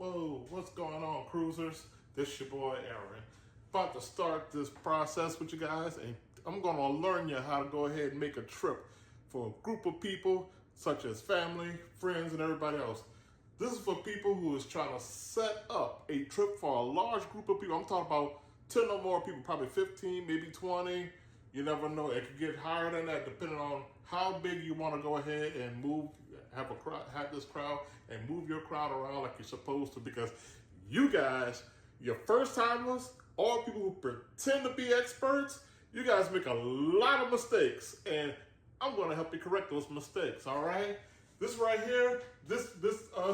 Whoa, what's going on, cruisers? This your boy Aaron. About to start this process with you guys, and I'm gonna learn you how to go ahead and make a trip for a group of people, such as family, friends, and everybody else. This is for people who is trying to set up a trip for a large group of people. I'm talking about 10 or more people, probably 15, maybe 20. You never know. It could get higher than that depending on how big you want to go ahead and move, have a crowd, have this crowd, and move your crowd around like you're supposed to. Because you guys, your first timers, or people who pretend to be experts, you guys make a lot of mistakes, and I'm going to help you correct those mistakes. All right. This right here, this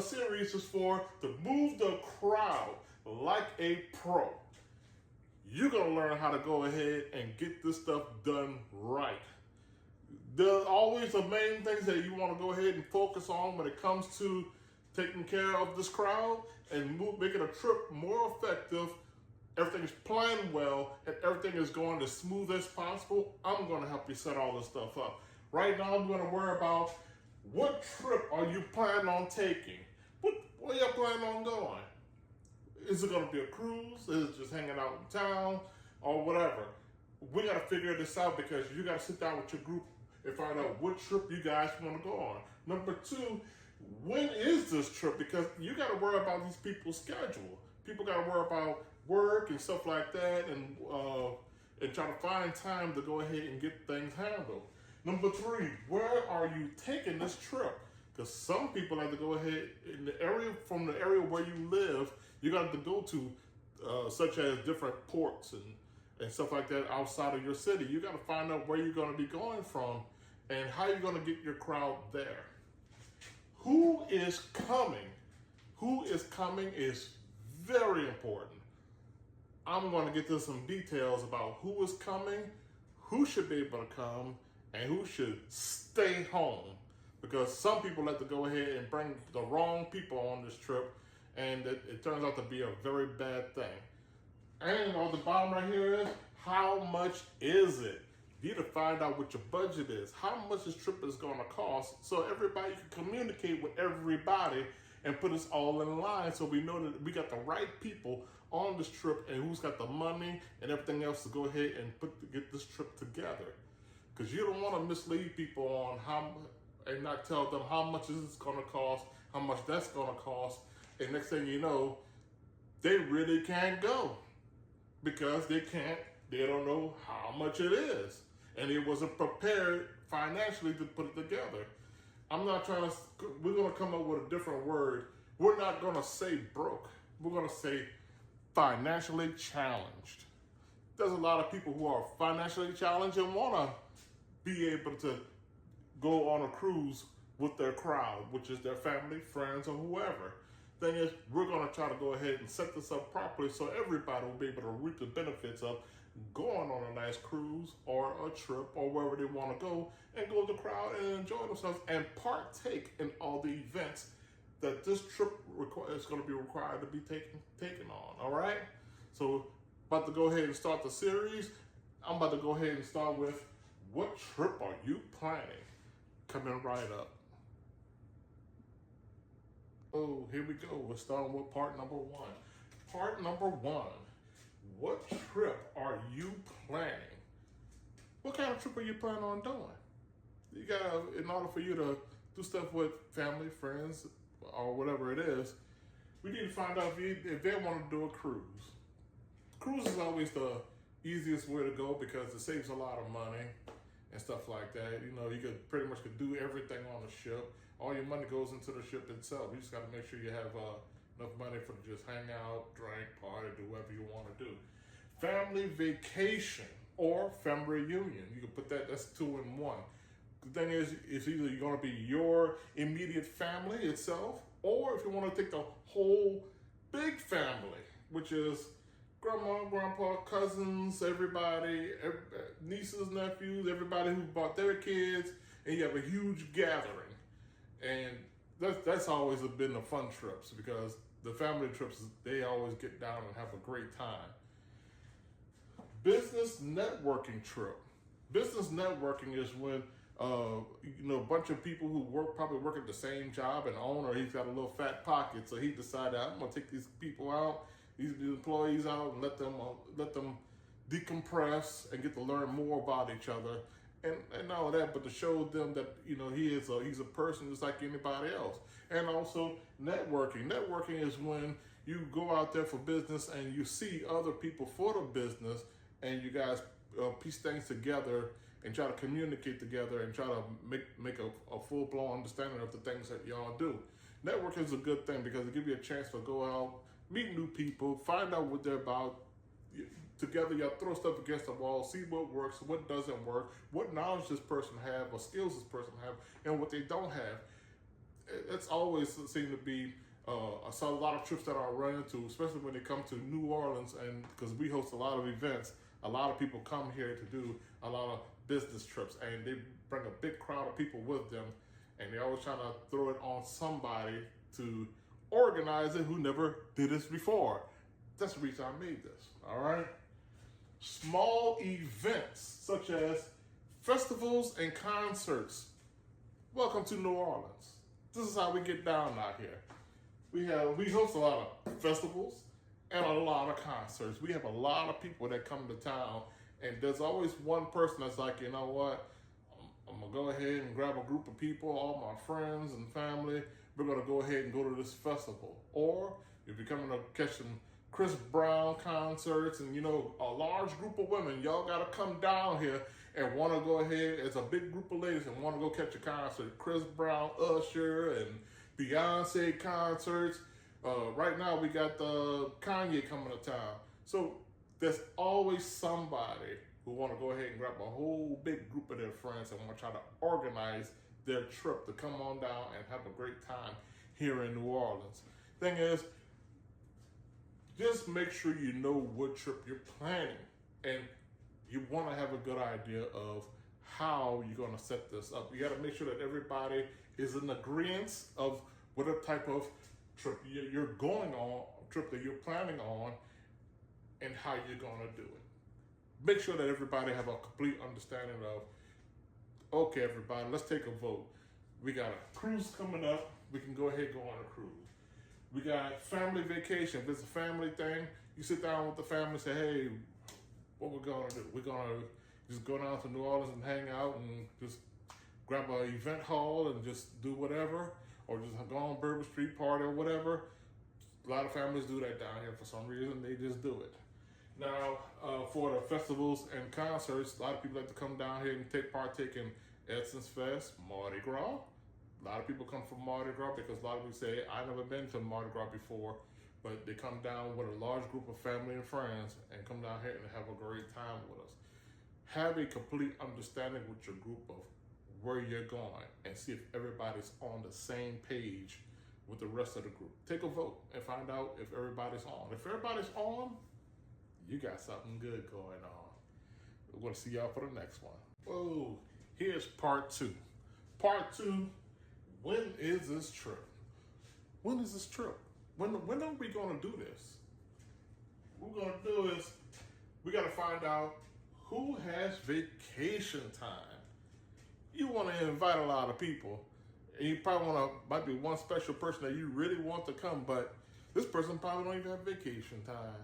series is for to move the crowd like a pro. You're going to learn how to go ahead and get this stuff done right. There's always the main things that you want to go ahead and focus on when it comes to taking care of this crowd and making a trip more effective. Everything is planned well and everything is going as smooth as possible. I'm going to help you set all this stuff up. Right now, I'm going to worry about what trip are you planning on taking? Where you planning on going? Is it going to be a cruise? Is it just hanging out in town? Or whatever? We got to figure this out because you got to sit down with your group and find out what trip you guys want to go on. Number two, when is this trip? Because you got to worry about these people's schedule. People got to worry about work and stuff like that and try to find time to go ahead and get things handled. Number three, where are you taking this trip? Because some people have to go ahead in the area, from the area where you live, you got to go to such as different ports and stuff like that outside of your city. You got to find out where you're going to be going from and how you're going to get your crowd there. Who is coming? Who is coming is very important. I'm going to get to some details about who is coming, who should be able to come, and who should stay home. Because some people like to go ahead and bring the wrong people on this trip, and it turns out to be a very bad thing. And on the bottom right here is, how much is it? You need to find out what your budget is, how much this trip is going to cost, so everybody can communicate with everybody and put us all in line so we know that we got the right people on this trip and who's got the money and everything else to go ahead and get this trip together. Because you don't want to mislead people on and not tell them how much is this going to cost, how much that's going to cost, and next thing you know, they really can't go because they don't know how much it is, and it wasn't prepared financially to put it together. We're going to come up with a different word. We're not going to say broke. We're going to say financially challenged. There's a lot of people who are financially challenged and want to be able to go on a cruise with their crowd, which is their family, friends, or whoever. Thing is, we're going to try to go ahead and set this up properly so everybody will be able to reap the benefits of going on a nice cruise or a trip or wherever they want to go and go with the crowd and enjoy themselves and partake in all the events that this trip is going to be required to be taken on. All right? So, about to go ahead and start the series. I'm about to go ahead and start with, what trip are you planning? Coming right up. Oh, here we go. We're starting with part number one. Part number one. What trip are you planning? What kind of trip are you planning on doing? You gotta, in order for you to do stuff with family, friends, or whatever it is, we need to find out if they want to do a cruise. Cruise is always the easiest way to go because it saves a lot of money and stuff like that. You know, you could pretty much do everything on the ship. All your money goes into the ship itself. You just got to make sure you have enough money for to just hang out, drink, party, do whatever you want to do. Family vacation or family reunion. You can put that's 2 in 1. The thing is, it's either you're going to be your immediate family itself, or if you want to take the whole big family, which is grandma, grandpa, cousins, everybody, nieces, nephews, everybody who brought their kids, and you have a huge gathering. And that's always been the fun trips because the family trips, they always get down and have a great time. Business networking trip. Business networking is when A bunch of people who probably work at the same job, and owner, he's got a little fat pocket, so he decided, I'm gonna take these people out, these employees out, and let them decompress and get to learn more about each other, and not only that, but to show them that he's a person just like anybody else. And also networking. Networking is when you go out there for business and you see other people for the business, and you guys piece things together and try to communicate together and try to make a full-blown understanding of the things that y'all do. Networking is a good thing because it gives you a chance to go out, meet new people, find out what they're about. Together, y'all throw stuff against the wall, see what works, what doesn't work, what knowledge this person have, or skills this person have, and what they don't have. It's always seemed to be I saw a lot of trips that I run into, especially when they come to New Orleans, and because we host a lot of events, a lot of people come here to do a lot of business trips, and they bring a big crowd of people with them, and they're always trying to throw it on somebody to organize it who never did this before. That's the reason I made this, all right? Small events such as festivals and concerts. Welcome to New Orleans. This is how we get down out here. We host a lot of festivals and a lot of concerts. We have a lot of people that come to town, and there's always one person that's like, you know what, I'm gonna go ahead and grab a group of people, all my friends and family. We're gonna go ahead and go to this festival. Or if you're coming to catch some Chris Brown concerts, and a large group of women, y'all gotta come down here and wanna go ahead as a big group of ladies and wanna go catch a concert. Chris Brown, Usher, and Beyonce concerts. Right now we got Kanye coming to town. So there's always somebody who wanna go ahead and grab a whole big group of their friends and wanna try to organize their trip to come on down and have a great time here in New Orleans. Thing is, just make sure you know what trip you're planning, and you want to have a good idea of how you're going to set this up. You got to make sure that everybody is in agreement of what type of trip you're going on, trip that you're planning on, and how you're going to do it. Make sure that everybody have a complete understanding of, okay, everybody, let's take a vote. We got a cruise coming up. We can go ahead and go on a cruise. We got family vacation. If it's a family thing, you sit down with the family and say, hey, what we're gonna do? We're gonna just go down to New Orleans and hang out and just grab an event hall and just do whatever, or just go on Bourbon Street party or whatever. A lot of families do that down here for some reason. They just do it. Now, for the festivals and concerts, a lot of people like to come down here and partake in Essence Fest, Mardi Gras. A lot of people come from Mardi Gras because a lot of people say, I've never been to Mardi Gras before, but they come down with a large group of family and friends and come down here and have a great time with us. Have a complete understanding with your group of where you're going and see if everybody's on the same page with the rest of the group. Take a vote and find out if everybody's on. If everybody's on, you got something good going on. We're going to see y'all for the next one. Whoa, here's part 2. Part 2. When is this trip? When is this trip? When are we going to do this? What we're going to do is we got to find out who has vacation time. You want to invite a lot of people, and you probably might be one special person that you really want to come, but this person probably don't even have vacation time.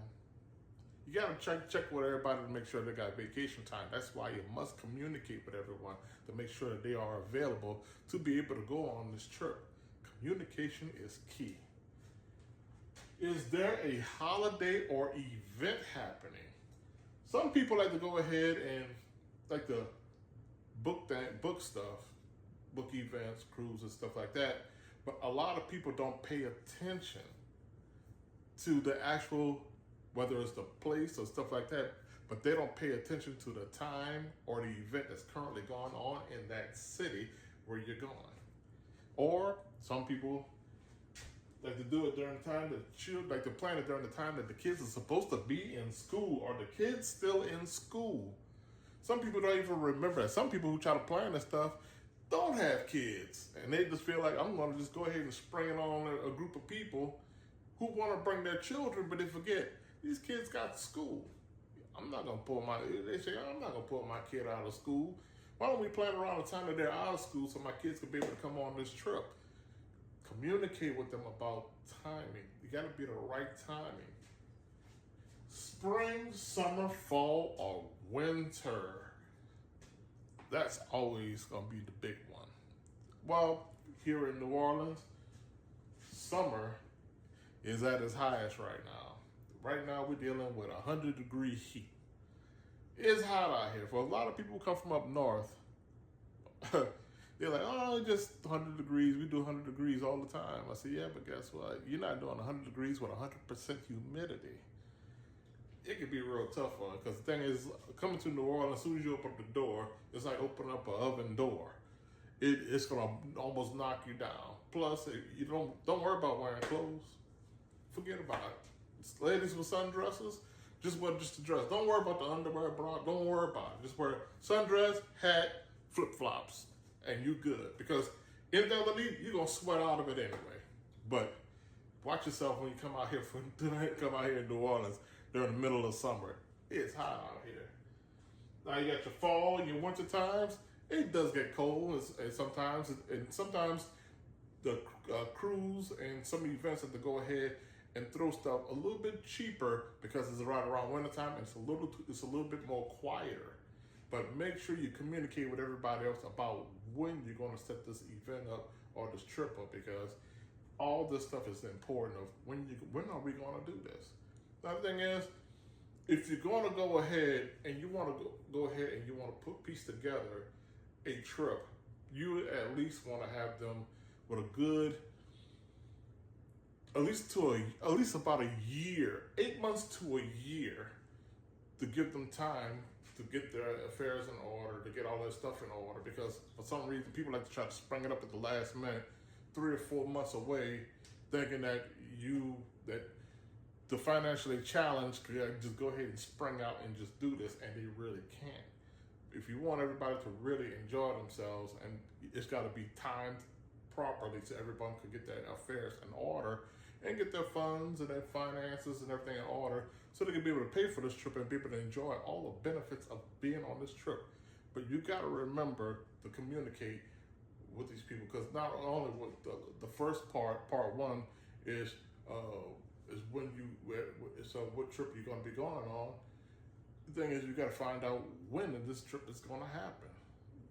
You got to check with everybody to make sure they got vacation time. That's why you must communicate with everyone to make sure that they are available to be able to go on this trip. Communication is key. Is there a holiday or event happening? Some people like to go ahead and like to book stuff, book events, cruises, stuff like that. But a lot of people don't pay attention to the actual, whether it's the place or stuff like that, but they don't pay attention to the time or the event that's currently going on in that city where you're going. Or some people like to do it during the time that like to plan it during the time that the kids are supposed to be in school, or the kids still in school. Some people don't even remember that. Some people who try to plan this stuff don't have kids, and they just feel like, I'm going to just go ahead and spring it on a group of people who want to bring their children, but they forget these kids got school. They say, I'm not going to pull my kid out of school Why don't we plan around the time that they're out of school so my kids can be able to come on this trip? Communicate with them about timing. You got to be the right timing. Spring, summer, fall, or winter. That's always going to be the big one. Well, here in New Orleans, summer is at its highest right now. Right now, we're dealing with 100-degree heat. It's hot out here. For a lot of people who come from up north, they're like, oh, just 100 degrees. We do 100 degrees all the time. I say, yeah, but guess what? You're not doing 100 degrees with 100% humidity. It can be real tough on it, because the thing is, coming to New Orleans, as soon as you open up the door, it's like opening up an oven door. It's gonna almost knock you down. Plus, you don't worry about wearing clothes. Forget about it. Ladies with sundresses, just wear just a dress. Don't worry about the underwear, bra. Don't worry about it. Just wear sundress, hat, flip flops, and you good. Because anything underneath, you're gonna sweat out of it anyway. But watch yourself when you come out here in New Orleans during the middle of summer. It's hot out here. Now you got your fall and your winter times. It does get cold, and sometimes the crews and some events have to go ahead and throw stuff a little bit cheaper because it's right around wintertime and it's a little bit more quieter. But make sure you communicate with everybody else about when you're going to set this event up or this trip up, because all this stuff is important of when are we going to do this. Another thing is, if you're going to go ahead and you want to go ahead and you want to piece together a trip, you at least want to have them with a good, at least about a year, 8 months to a year, to give them time to get their affairs in order, to get all their stuff in order. Because for some reason, people like to try to spring it up at the last minute, 3 or 4 months away, thinking that the financially challenged could just go ahead and spring out and just do this, and they really can't. If you want everybody to really enjoy themselves, and it's got to be timed properly so everyone could get their affairs in order and get their funds and their finances and everything in order so they can be able to pay for this trip and be able to enjoy all the benefits of being on this trip. But you got to remember to communicate with these people, because not only with the first part one is when what trip you're going to be going on. The thing is, you got to find out when this trip is going to happen.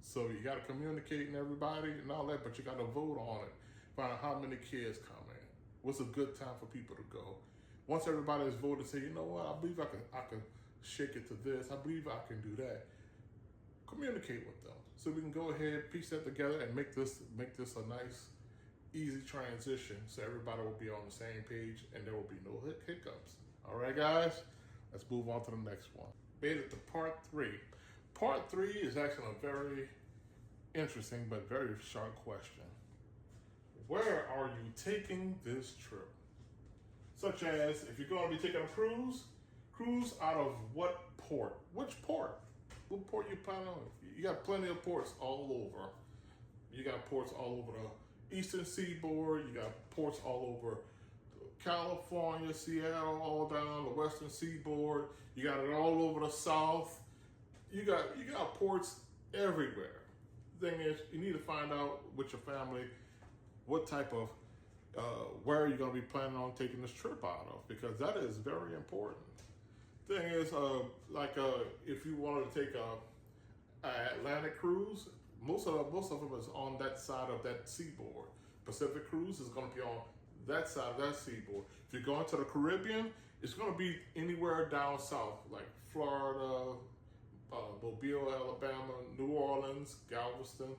So you got to communicate and everybody and all that, but you got to vote on it. Find out how many kids come in. What's a good time for people to go? Once everybody has voted, say, you know what, I believe I can shake it to this. I believe I can do that. Communicate with them so we can go ahead, piece that together, and make this a nice, easy transition so everybody will be on the same page and there will be no hiccups. All right, guys, let's move on to the next one. Made it to part 3. Part 3 is actually a very interesting but very sharp question. Where are you taking this trip? Such as, if you're going to be taking a cruise out of what port? Which port? What port you plan on? You got plenty of ports all over. You got ports all over the eastern seaboard. You got ports all over California, Seattle, all down the western seaboard. You got it all over the south. You got ports everywhere. The thing is, you need to find out with your family what type of where you're going to be planning on taking this trip out of, because that is very important. Thing is, if you wanted to take a Atlantic cruise, most of them is on that side of that seaboard. Pacific cruise is going to be on that side of that seaboard. If you're going to the Caribbean, it's going to be anywhere down south, like Florida, Mobile, Alabama, New Orleans, Galveston.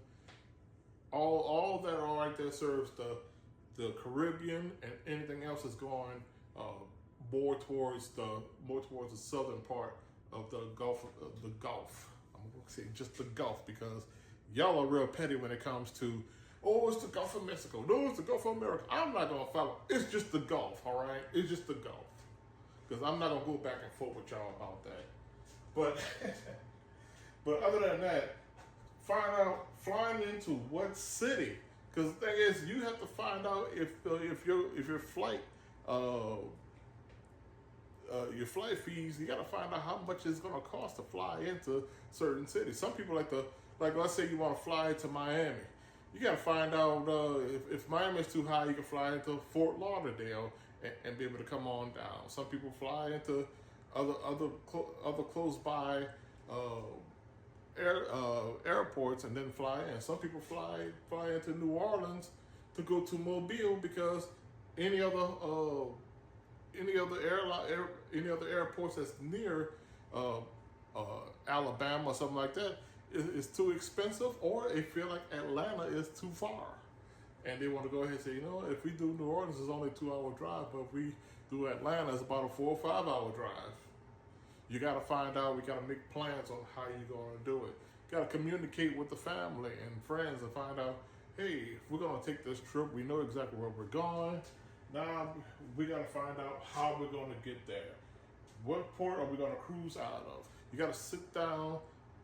All that are right there serves the Caribbean, and anything else is going more towards the southern part of the Gulf. I'm going to say just the Gulf, because y'all are real petty when it comes to, oh, it's the Gulf of Mexico. No, it's the Gulf of America. I'm not going to follow. It's just the Gulf, all right? It's just the Gulf. Because I'm not going to go back and forth with y'all about that. But other than that, find out flying into what city. Because the thing is, you have to find out if your flight fees, you got to find out how much it's going to cost to fly into certain cities. Some people like to Like let's say you want to fly to Miami. You got to find out if Miami is too high, you can fly into Fort Lauderdale and be able to come on down. Some people fly into other close by airports and then fly in. Some people fly into New Orleans to go to Mobile because any other airports that's near Alabama or something like that is too expensive, or they feel like Atlanta is too far, and they want to go ahead and say, you know, if we do New Orleans, it's only a 2-hour drive, but if we do Atlanta, it's about a 4 or 5 hour drive. You got to find out. We got to make plans on how you're going to do it. Got to communicate with the family and friends and find out, hey, if we're going to take this trip, we know exactly where we're going. Now we got to find out how we're going to get there. What port are we going to cruise out of? You got to sit down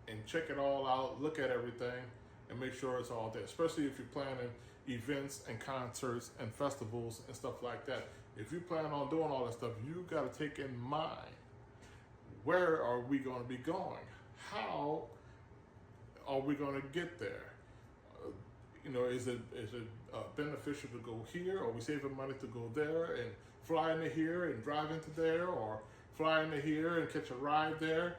and check it all out, look at everything, and make sure it's all there. Especially if you're planning events and concerts and festivals and stuff like that. If you plan on doing all that stuff, you got to take in mind, where are we going to be going? How are we going to get there? You know, is it beneficial to go here? Are we saving money to go there and fly into here and drive into there, or fly into here and catch a ride there?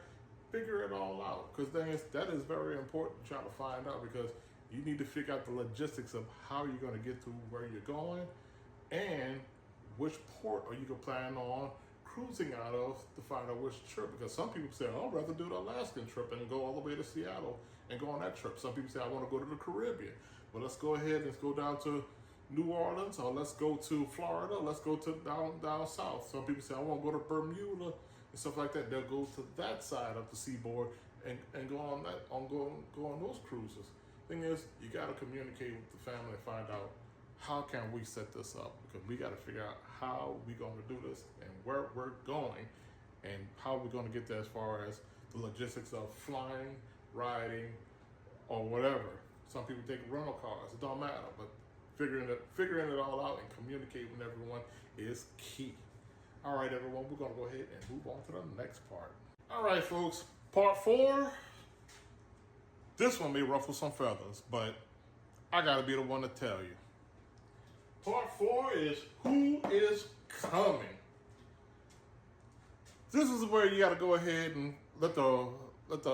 Figure it all out, because that is very important to try to find out, because you need to figure out the logistics of how you're going to get to where you're going and which port are you going to plan on cruising out of to find out which trip. Because some people say, I'd rather do the Alaskan trip and go all the way to Seattle and go on that trip. Some people say, I want to go to the Caribbean. Well, let's go ahead and go down to New Orleans, or let's go to Florida, let's go to down south. Some people say, I want to go to Bermuda and stuff like that. They'll go to that side of the seaboard and go on those cruises. Thing is, you got to communicate with the family and find out, how can we set this up? Because we got to figure out how we're going to do this and where we're going and how we're going to get there, as far as the logistics of flying, riding, or whatever. Some people take rental cars. It don't matter, but figuring it all out and communicating with everyone is key. All right, everyone, we're going to go ahead and move on to the next part. All right, folks, part 4. This one may ruffle some feathers, but I got to be the one to tell you. Part 4 is who is coming. This is where you got to go ahead and let the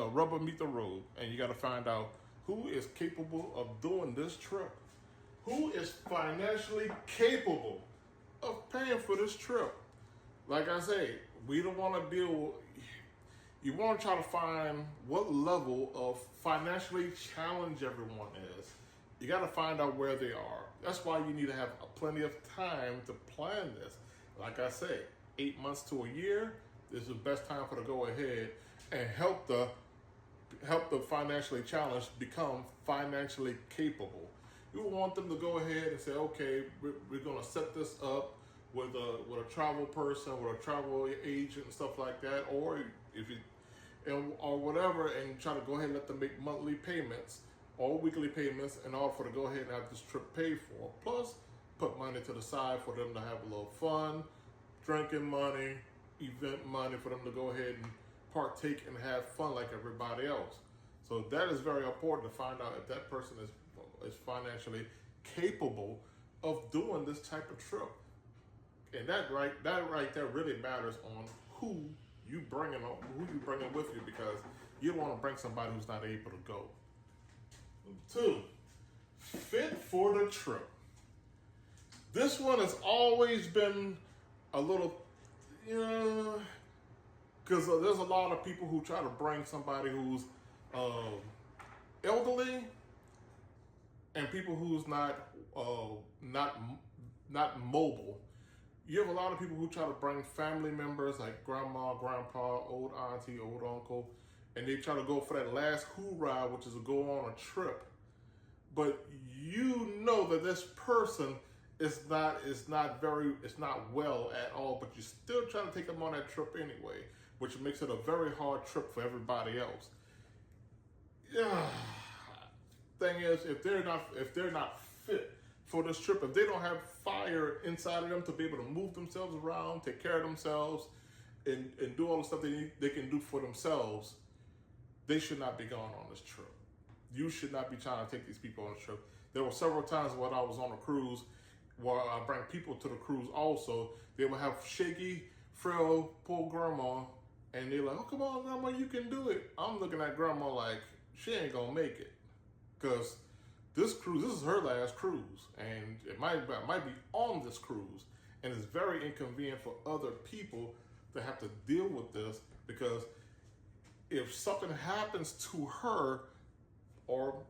rubber meet the road, and you got to find out who is capable of doing this trip. Who is financially capable of paying for this trip? Like I say, we don't want to you want to try to find what level of financially challenged everyone is. You got to find out where they are. That's why you need to have plenty of time to plan this. Like I say, 8 months to a year is the best time for to go ahead and help the financially challenged become financially capable. You want them to go ahead and say, okay, we're going to set this up with a travel person, with a travel agent and stuff like that, or if you or whatever, and try to go ahead and let them make monthly payments or weekly payments in order for to go ahead and have this trip paid for. Plus, put money to the side for them to have a little fun, drinking money, event money for them to go ahead and partake and have fun like everybody else. So that is very important to find out if that person is financially capable of doing this type of trip. And that right there really matters on who you bringing with you, because you don't want to bring somebody who's not able to go. 2, fit for the trip. This one has always been a little, because there's a lot of people who try to bring somebody who's elderly and people who's not mobile. You have a lot of people who try to bring family members like grandma, grandpa, old auntie, old uncle, and they try to go for that last hoorah, which is to go on a trip. But you know that this person is not well at all, but you still try to take them on that trip anyway, which makes it a very hard trip for everybody else. Yeah. Thing is, if they're not fit for this trip, if they don't have fire inside of them to be able to move themselves around, take care of themselves, and do all the stuff they can do for themselves, they should not be going on this trip. You should not be trying to take these people on a trip. There were several times when I was on a cruise where I bring people to the cruise also. They would have shaky, frail, poor grandma, and they're like, oh, come on, grandma, you can do it. I'm looking at grandma like, she ain't gonna make it. Because this is her last cruise, and it might be on this cruise. And it's very inconvenient for other people to have to deal with this, because if something happens to her or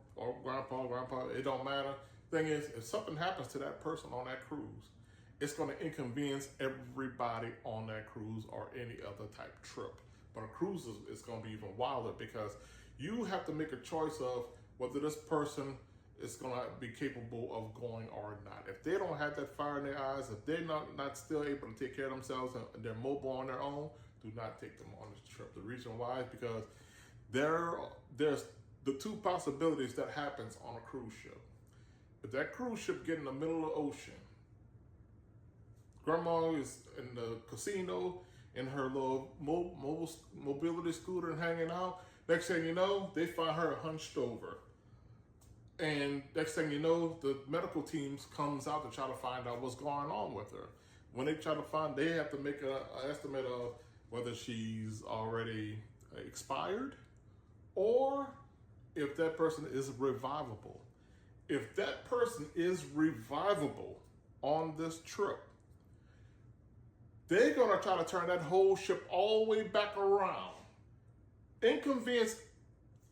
grandpa, it don't matter. Thing is, if something happens to that person on that cruise, it's going to inconvenience everybody on that cruise or any other type trip. But a cruise is going to be even wilder, because you have to make a choice of whether this person is going to be capable of going or not. If they don't have that fire in their eyes, if they're not still able to take care of themselves and they're mobile on their own, do not take them on this trip. The reason why is because there's the two possibilities that happens on a cruise ship. If that cruise ship get in the middle of the ocean, grandma is in the casino in her little mobility scooter and hanging out. Next thing you know, they find her hunched over. And next thing you know, the medical teams comes out to try to find out what's going on with her. When they try to find, they have to make an estimate of whether she's already expired or if that person is revivable. If that person is revivable on this trip, they're gonna try to turn that whole ship all the way back around, inconvenience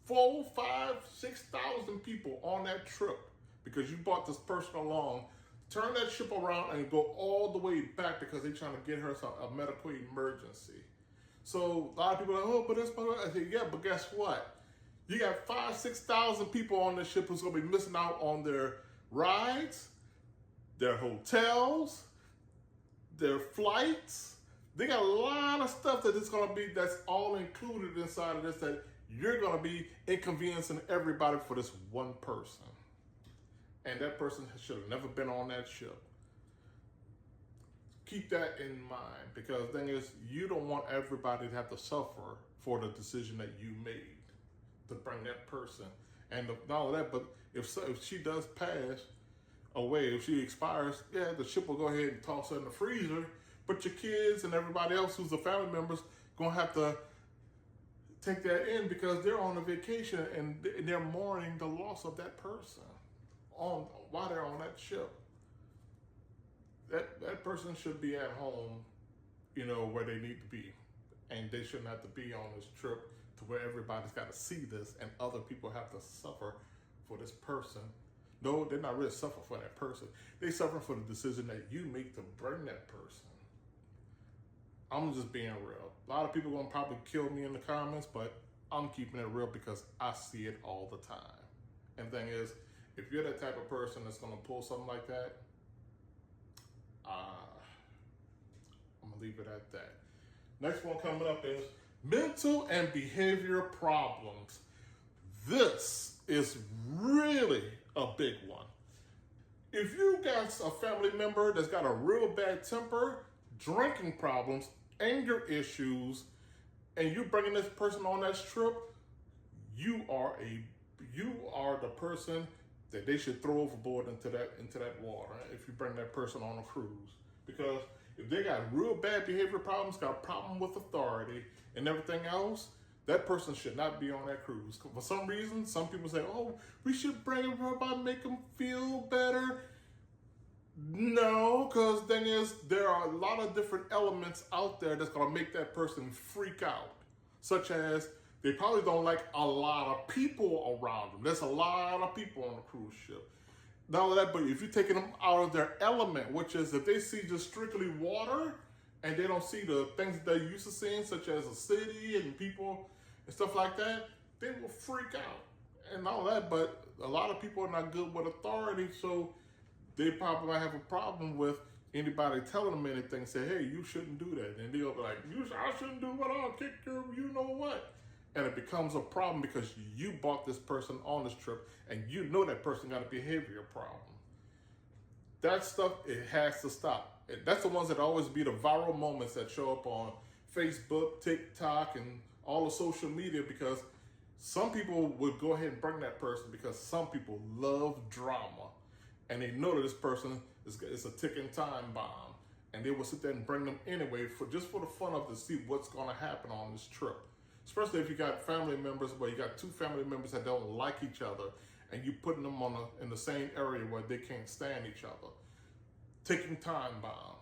4, 5, 6,000 people on that trip because you brought this person along. Turn that ship around and go all the way back because they're trying to get her a medical emergency. So a lot of people are like, oh, but it's, I say, yeah, but guess what? You got 5,000, 6,000 people on this ship who's gonna be missing out on their rides, their hotels, their flights. They got a lot of stuff that is gonna be, that's all included inside of this, that you're gonna be inconveniencing everybody for this one person. And that person should have never been on that ship. Keep that in mind, because the thing is, you don't want everybody to have to suffer for the decision that you made to bring that person. And not only that, but if she does pass away, if she expires, yeah, the ship will go ahead and toss her in the freezer, but your kids and everybody else who's the family members gonna have to take that in because they're on a vacation and they're mourning the loss of that person while they're on that ship. That person should be at home, where they need to be. And they shouldn't have to be on this trip to where everybody's got to see this and other people have to suffer for this person. No, they're not really suffering for that person. They suffer for the decision that you make to bring that person. I'm just being real. A lot of people are going to probably kill me in the comments, but I'm keeping it real because I see it all the time. And the thing is, if you're that type of person that's going to pull something like that, I'm going to leave it at that. Next one coming up is mental and behavior problems. This is really a big one. If you got a family member that's got a real bad temper, drinking problems, anger issues, and you bringing this person on that trip, you are the person that they should throw overboard into that water if you bring that person on a cruise. Because if they got real bad behavior problems, got a problem with authority and everything else, that person should not be on that cruise. For some reason, some people say, oh, we should bring them up, make them feel better. No, because the thing is, there are a lot of different elements out there that's going to make that person freak out. Such as, they probably don't like a lot of people around them. There's a lot of people on a cruise ship. Not only that, but if you're taking them out of their element, which is if they see just strictly water and they don't see the things that they're used to seeing, such as a city and people and stuff like that, they will freak out. And not only that, but a lot of people are not good with authority, so they probably might have a problem with anybody telling them anything, say, hey, you shouldn't do that. And they'll be like, I shouldn't do what, I'll kick your you know what. And it becomes a problem because you brought this person on this trip and you know that person got a behavior problem. That stuff, it has to stop. That's the ones that always be the viral moments that show up on Facebook, TikTok, and all the social media, because Some people would go ahead and bring that person because some people love drama, and they know that this person is a ticking time bomb, and they will sit there and bring them anyway for just for the fun of to see what's going to happen on this trip. Especially if you got family members, where you got two family members that don't like each other, and you putting them in the same area where they can't stand each other. Ticking time bomb.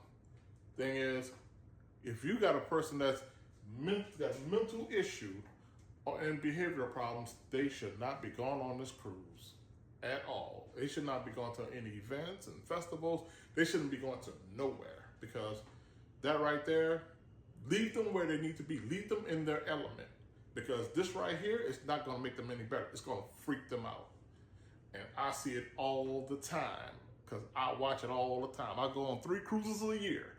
Thing is, if you got a person that's got mental issue and behavioral problems, they should not be going on this cruise at all. They should not be going to any events and festivals. They shouldn't be going to nowhere, because that right there, leave them where they need to be. Leave them in their element, because this right here is not going to make them any better. It's going to freak them out. And I see it all the time, because I watch it all the time. I go on 3 cruises a year.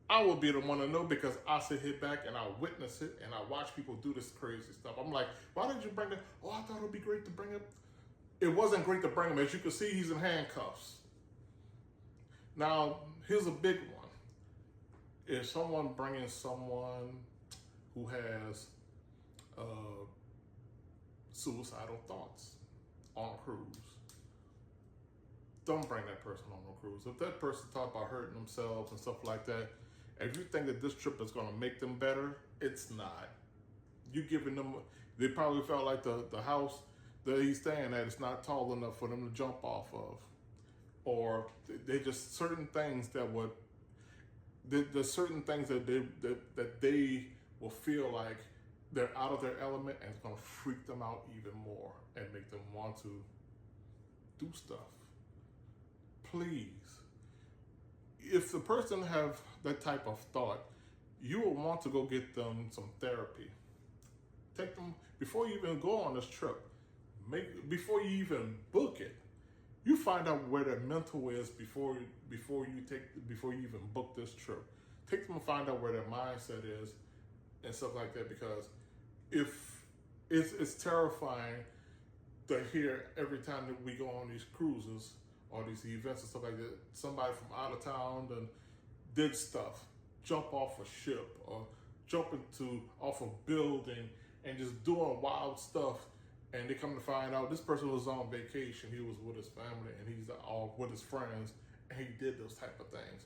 I will be the one to know, because I sit here back and I witness it and I watch people do this crazy stuff. I'm like, why did you bring it? Oh, I thought it would be great to bring it. It wasn't great to bring him. As you can see, he's in handcuffs. Now, here's a big one. If someone bringing someone who has suicidal thoughts on a cruise, don't bring that person on no cruise. If that person thought about hurting themselves and stuff like that, if you think that this trip is going to make them better, it's not. You giving them, they probably felt like the house that he's staying at is not tall enough for them to jump off of. Or they just certain things that would, there's certain things that they will feel like they're out of their element, and it's going to freak them out even more and make them want to do stuff. Please, if the person have that type of thought, you will want to go get them some therapy. Take them before you even go on this trip. Before you even book it, you find out where their mental is before you even book this trip. Take them and find out where their mindset is and stuff like that, because if it's terrifying to hear every time that we go on these cruises or these events and stuff like that, somebody from out of town did stuff, jump off a ship or jump off a building and just doing wild stuff, and they come to find out this person was on vacation, he was with his family and he's all with his friends, and he did those type of things.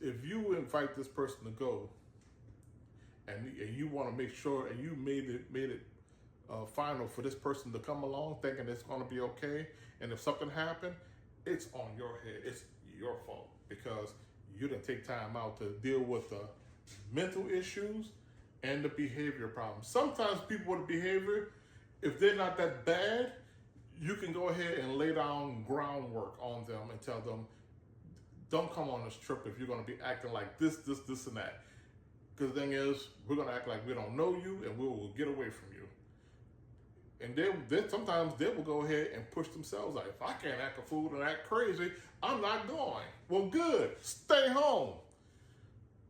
If you invite this person to go, and you want to make sure, and you made it final for this person to come along thinking it's going to be okay, and if something happened, it's on your head. It's your fault, because you didn't take time out to deal with the mental issues and the behavior problems. Sometimes people with behavior, if they're not that bad, you can go ahead and lay down groundwork on them and tell them, don't come on this trip if you're going to be acting like this, and that. Because the thing is, we're going to act like we don't know you, and we will get away from you. And sometimes they will go ahead and push themselves out. If I can't act a fool and act crazy, I'm not going. Well, good. Stay home.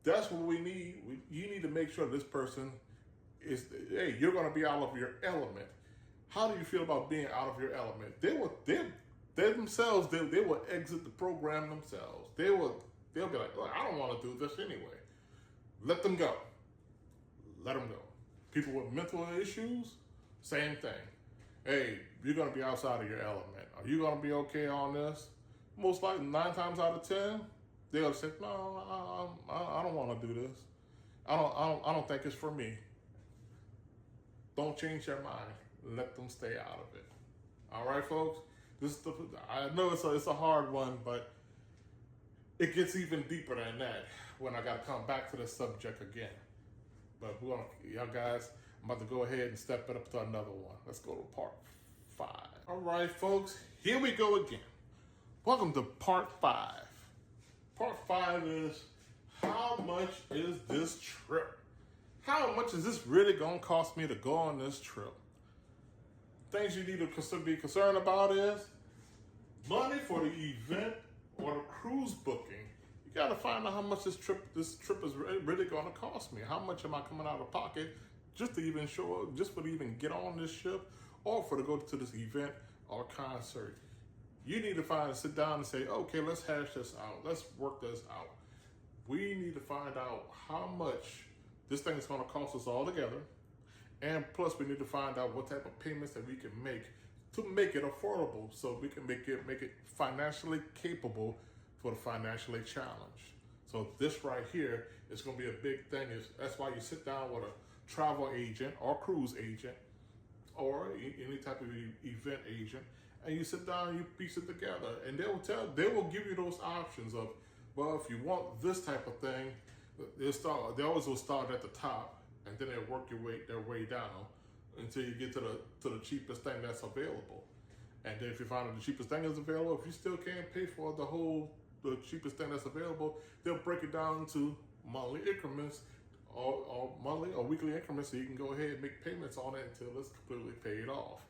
That's what we need. You need to make sure this person is, hey, you're going to be out of your element. How do you feel about being out of your element? They will exit the program themselves. They'll be like, look, I don't want to do this anyway. Let them go. Let them go. People with mental issues, same thing. Hey, you're going to be outside of your element. Are you going to be okay on this? Most likely 9 times out of 10, they'll say, no, I don't want to do this. I don't think it's for me. Don't change your mind. Let them stay out of it. All right, folks? I know it's a hard one, but it gets even deeper than that when I got to come back to the subject again. But y'all guys, I'm about to go ahead and step it up to another one. Let's go to part 5. All right, folks, here we go again. Welcome to part 5. Part 5 is, how much is this trip? How much is this really going to cost me to go on this trip? Things you need to be concerned about is money for the event or the cruise booking. You got to find out how much this trip is really going to cost me. How much am I coming out of pocket just for to even get on this ship, or for to go to this event or concert? You need to sit down and say, okay, let's hash this out. Let's work this out. We need to find out how much this thing is going to cost us all together, And plus, we need to find out what type of payments that we can make to make it affordable, so we can make it financially capable for the financially challenged. So this right here is going to be a big thing. That's why you sit down with a travel agent or cruise agent or any type of event agent, and you sit down and you piece it together, and they will give you those options of, well, if you want this type of thing, they always will start at the top, and then they'll work their way down until you get to the cheapest thing that's available. And then if you find that the cheapest thing is available, if you still can't pay for the cheapest thing that's available, they'll break it down to monthly increments or monthly or weekly increments, so you can go ahead and make payments on it until it's completely paid off.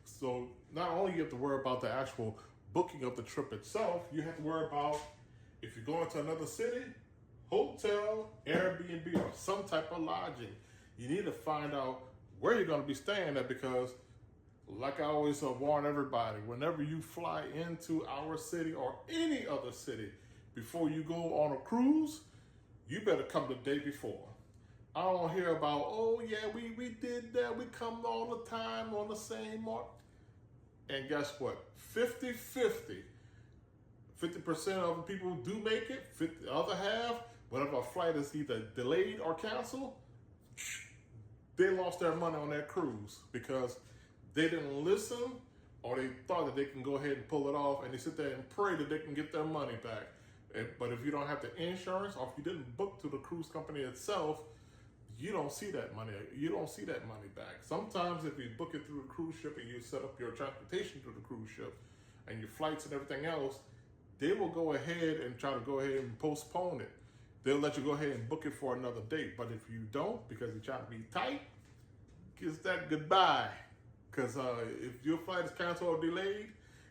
So not only you have to worry about the actual booking of the trip itself, you have to worry about if you're going to another city, hotel, Airbnb, or some type of lodging. You need to find out where you're going to be staying at, because like I always warn everybody, whenever you fly into our city or any other city, before you go on a cruise, you better come the day before. I don't hear about, oh yeah, we did that, we come all the time on the same mark. And guess what? 50-50. 50% of the people do make it. The other half, whenever a flight is either delayed or canceled, they lost their money on that cruise because they didn't listen, or they thought that they can go ahead and pull it off, and they sit there and pray that they can get their money back. But if you don't have the insurance, or if you didn't book to the cruise company itself, you don't see that money. You don't see that money back. Sometimes if you book it through a cruise ship and you set up your transportation through the cruise ship and your flights and everything else, they will go ahead and try to go ahead and postpone it. They'll let you go ahead and book it for another date. But if you don't, because you're trying to be tight, kiss that goodbye. Because if your flight is canceled or delayed,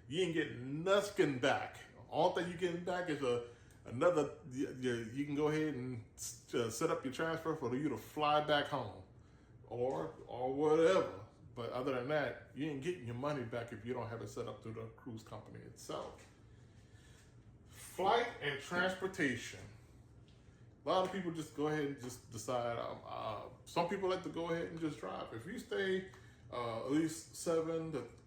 you ain't getting nothing back. All thing you're getting back is another, you can go ahead and set up your transfer for you to fly back home or whatever. But other than that, you ain't getting your money back if you don't have it set up through the cruise company itself. Flight and transportation. A lot of people just go ahead and just decide. Some people like to go ahead and just drive. If you stay at least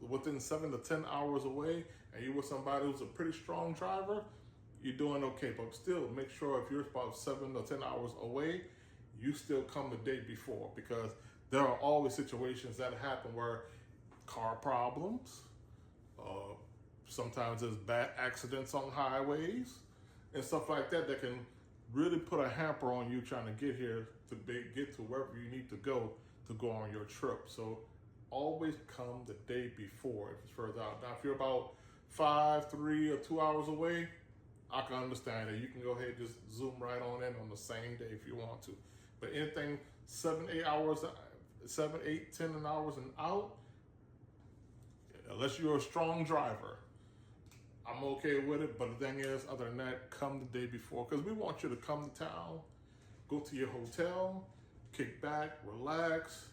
within 7 to 10 hours away, and you're with somebody who's a pretty strong driver, you're doing okay. But still, make sure if you're about 7 to 10 hours away, you still come the day before, because there are always situations that happen where car problems, sometimes there's bad accidents on highways and stuff like that that can really put a hamper on you trying to get here to get to wherever you need to go on your trip. So always come the day before if it's further out. Now, if you're about 5, 3, or 2 hours away, I can understand that. You can go ahead and just zoom right on in on the same day if you want to. But anything 7, 8 hours, 7, 8, 10 hours and out, unless you're a strong driver, I'm okay with it. But the thing is, other than that, come the day before, because we want you to come to town, go to your hotel, kick back, relax.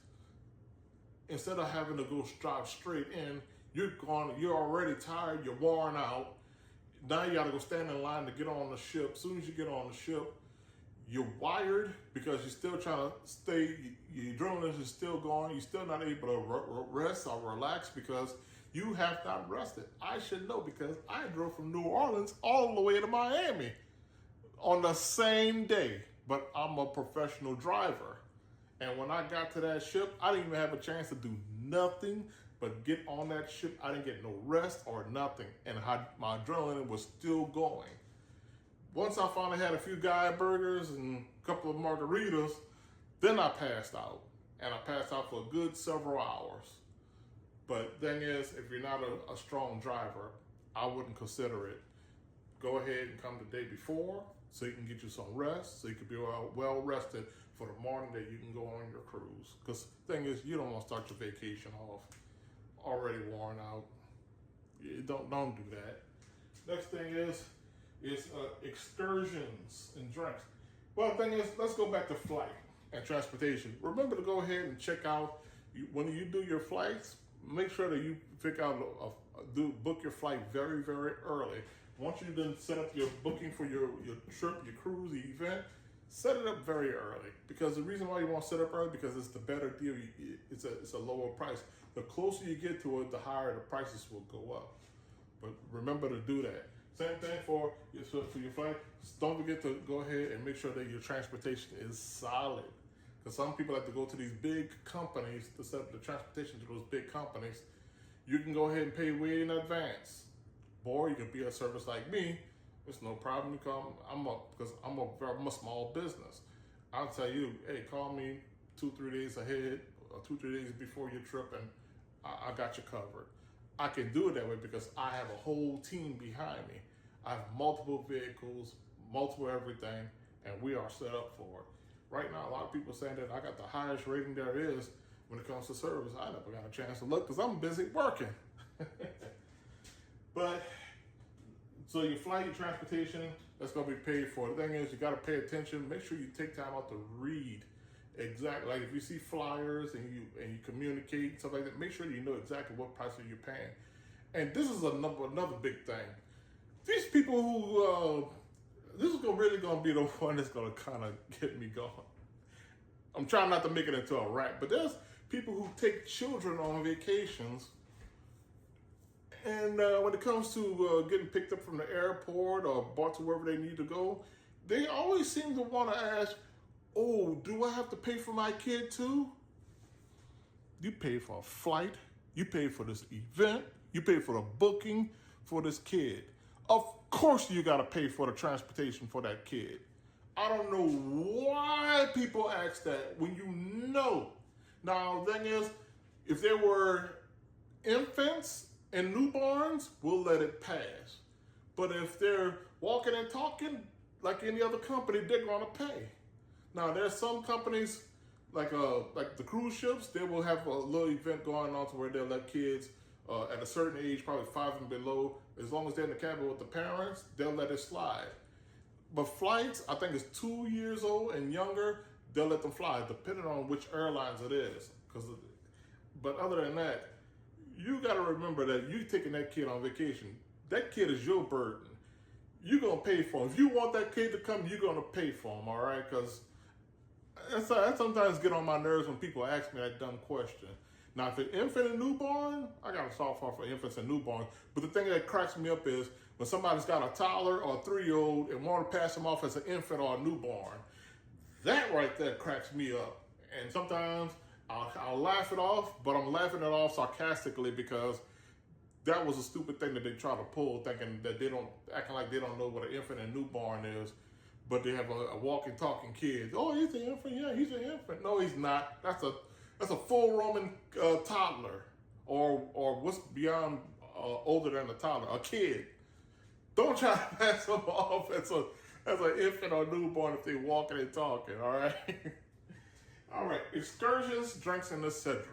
Instead of having to go drive straight in, you're already tired, you're worn out. Now you gotta go stand in line to get on the ship. As soon as you get on the ship, you're wired because you're still trying to stay, your adrenaline is still going, you're still not able to rest or relax because you have not rested. I should know because I drove from New Orleans all the way to Miami on the same day, but I'm a professional driver. And when I got to that ship, I didn't even have a chance to do nothing but get on that ship. I didn't get no rest or nothing, and my adrenaline was still going. Once I finally had a few Guy burgers and a couple of margaritas, then I passed out. And I passed out for a good several hours. But thing is, if you're not a strong driver, I wouldn't consider it. Go ahead and come the day before so you can get you some rest, so you can be well rested for the morning that you can go on your cruise. Because the thing is, you don't want to start your vacation off already worn out. You don't do that. Next thing is excursions and drinks. Well, the thing is, let's go back to flight and transportation. Remember to go ahead and check out, when you do your flights, make sure that you book your flight very, very early. Once you then set up your booking for your trip, your cruise, the event, set it up very early, because the reason why you want to set up early, because it's the better deal. It's a lower price. The closer you get to it, the higher the prices will go up. But remember to do that. Same thing for your flight. Don't forget to go ahead and make sure that your transportation is solid. Because some people like to go to these big companies to set up the transportation to those big companies. You can go ahead and pay way in advance. Or you can be a service like me. It's no problem. You come. Because I'm a small business. I'll tell you, hey, call me 2-3 days ahead or 2-3 days before your trip, and I got you covered. I can do it that way because I have a whole team behind me. I have multiple vehicles, multiple everything, and we are set up for it. Right now, a lot of people are saying that I got the highest rating there is when it comes to service. I never got a chance to look because I'm busy working. But, so your flight, your transportation, that's going to be paid for. The thing is, you got to pay attention. Make sure you take time out to read exactly. Like if you see flyers and you communicate and stuff like that, make sure you know exactly what price you're paying. And this is another big thing. These people who this is really gonna be the one that's gonna kind of get me going. I'm trying not to make it into a rant, but there's people who take children on vacations, and when it comes to getting picked up from the airport or brought to wherever they need to go, they always seem to want to ask, oh, do I have to pay for my kid too? You pay for a flight, you pay for this event, you pay for the booking for this kid. Of course you gotta pay for the transportation for that kid. I don't know why people ask that when you know. Now, the thing is, if there were infants and newborns, we'll let it pass. But if they're walking and talking like any other company, they're gonna pay. Now, there's some companies, like the cruise ships, they will have a little event going on to where they'll let kids at a certain age, probably 5 and below, as long as they're in the cabin with the parents, they'll let it slide. But flights, I think it's 2 years old and younger, they'll let them fly, depending on which airlines it is. But other than that, you got to remember that you taking that kid on vacation. That kid is your burden. You're going to pay for him. If you want that kid to come, you're going to pay for him, all right? Because I sometimes get on my nerves when people ask me that dumb question. Now, if it's infant and newborn, I got a soft heart for infants and newborns. But the thing that cracks me up is when somebody's got a toddler or a 3-year-old and want to pass them off as an infant or a newborn. That right there cracks me up. And sometimes I'll laugh it off, but I'm laughing it off sarcastically because that was a stupid thing that they try to pull, thinking that acting like they don't know what an infant and newborn is, but they have a walking, talking kid. Oh, he's an infant. Yeah, he's an infant. No, he's not. That's a full Roman toddler, or what's beyond older than a toddler, a kid. Don't try to pass them off as an infant or newborn if they're walking and talking. All right. All right. Excursions, drinks, and etc.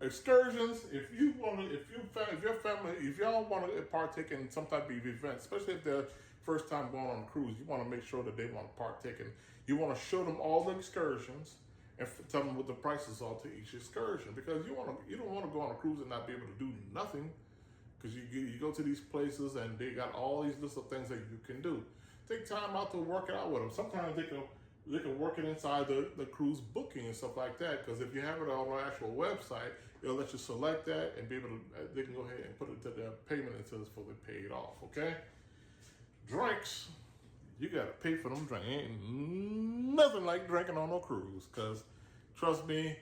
Excursions. If y'all want to partake in some type of event, especially if they're first time going on a cruise, you want to make sure that they want to partake in. You want to show them all the excursions and tell them what the prices are to each excursion, because you don't want to go on a cruise and not be able to do nothing, because you go to these places and they got all these lists of things that you can do. Take time out to work it out with them. Sometimes they can work it inside the cruise booking and stuff like that, because if you have it on the actual website, it'll let you select that and be able to. They can go ahead and put it to their payment until it's fully paid off. Okay. Drinks. You gotta pay for them drinks. Ain't nothing like drinking on no cruise, cause trust me,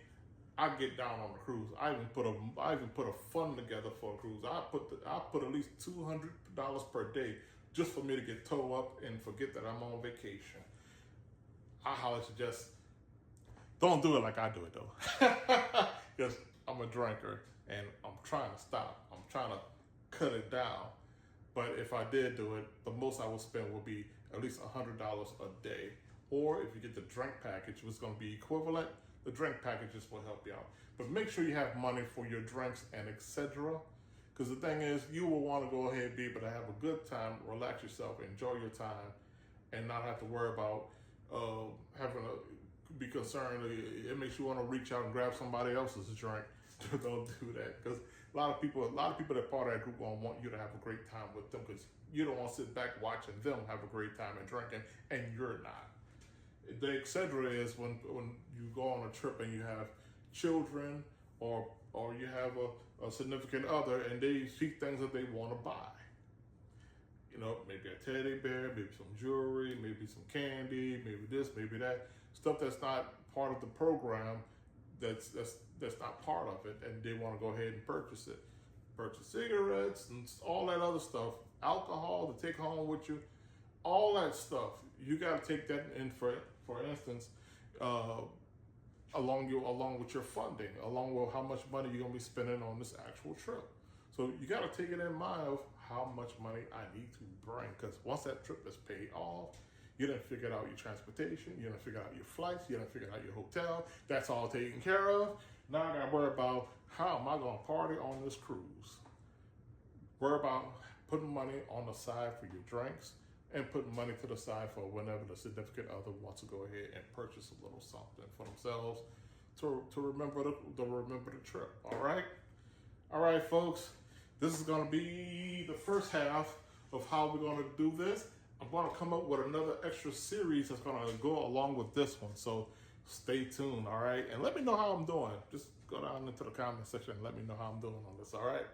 I get down on the cruise. I even put a fund together for a cruise. I put at least $200 per day just for me to get towed up and forget that I'm on vacation. I highly suggest don't do it like I do it though, because I'm a drinker and I'm trying to stop. I'm trying to cut it down. But if I did do it, the most I would spend would be at least $100 a day. Or if you get the drink package, which is going to be equivalent, the drink packages will help you out. But make sure you have money for your drinks and etc. Because the thing is, you will want to go ahead and be able to have a good time, relax yourself, enjoy your time, and not have to worry about having to be concerned. It makes you want to reach out and grab somebody else's drink. Don't do that, because a lot of people that part of that group will want you to have a great time with them, because You don't want to sit back watching them have a great time and drinking, and you're not. The etc. is when you go on a trip and you have children or you have a significant other and they see things that they want to buy. You know, maybe a teddy bear, maybe some jewelry, maybe some candy, maybe this, maybe that. Stuff that's not part of the program, that's not part of it, and they want to go ahead and purchase it. Purchase cigarettes and all that other stuff, alcohol to take home with you, all that stuff. You got to take that in for instance, along with your funding, along with how much money you're gonna be spending on this actual trip. So you got to take it in mind of how much money I need to bring, because once that trip is paid off, you done figured out your transportation, you done figured out your flights, you done figured out your hotel. That's all taken care of. Now I gotta worry about how am I gonna party on this cruise. Worry about putting money on the side for your drinks and putting money to the side for whenever the significant other wants to go ahead and purchase a little something for themselves to remember the trip. All right, folks. This is going to be the first half of how we're going to do this. I'm going to come up with another extra series that's going to go along with this one. So stay tuned, all right? And let me know how I'm doing. Just go down into the comment section and let me know how I'm doing on this, all right?